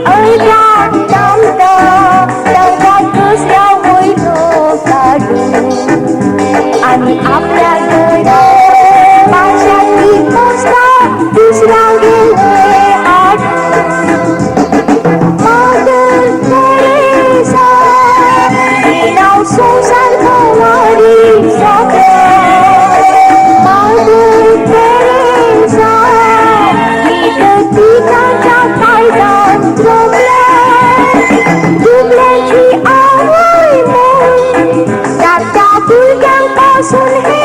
ơi ra năm ta terus rawuh kadu ani आपल्या घरात पाशाची पोस्ता दुसरा गेले Mother Teresa, inaw susal kawari soke. Mother Teresa, ikatika jakay dan Jumlaची आवय mo, त्याच्या पुलक्यांपासून हे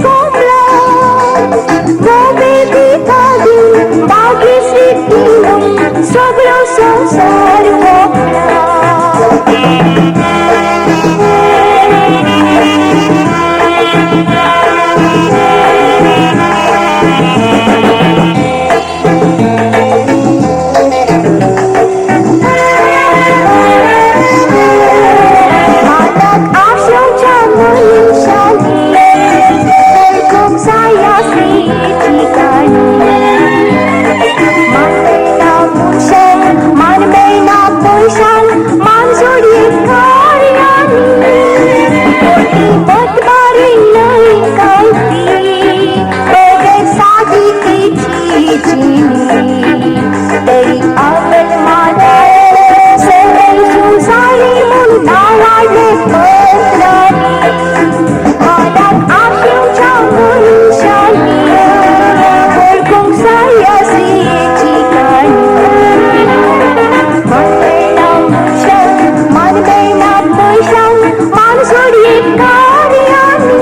कोंबलं. गोबेबी काढू, बागी सिटीनं, सगळं संसार मोकळा. Matak asyawच्या मनीषाने खूप सायासी ठिकाणी मानवेना मुशन मानवेना पैशान मानसोडी कार्यानी मोठी मतबारी नाही कायती वेगळे साधी तिची चिनी तरी आपण माझा सगळे सुसारी म्हणून नावाडले पत्रानी मानक आशिवच्या मनीषानी ओळखून सायासी ठिकाणी मानवेना मुशन मानवेना पैशान मानसोडी कार्यानी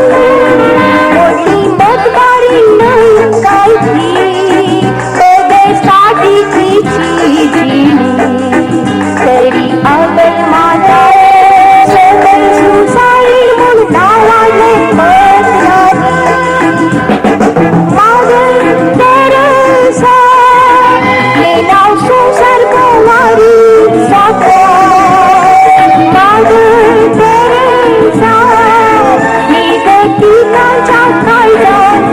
मोठी मतबारी नाही कायती वेगळे साधी तिची चिनी तरी आपण माझा सगळे सुसारी म्हणून नावाडले पत्रानी Mother Teresa, हे नाव संसार कवारी साखर. Mother Teresa, ही गतिकांच्या कायद्यात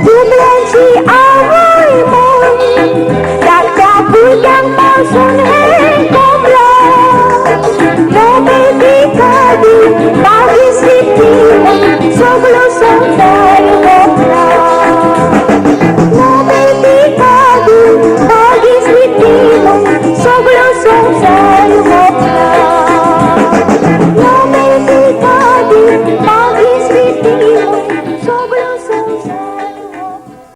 जुबल्यांची आवय मन, त्याच्या पुलक्यांपासून हे कोंबलं. गोबेबी काढू, बागी सिटीनं, सगळं संसार मोकळा. गोबेबी काढू, बागी सिटीनं, सगळं संसार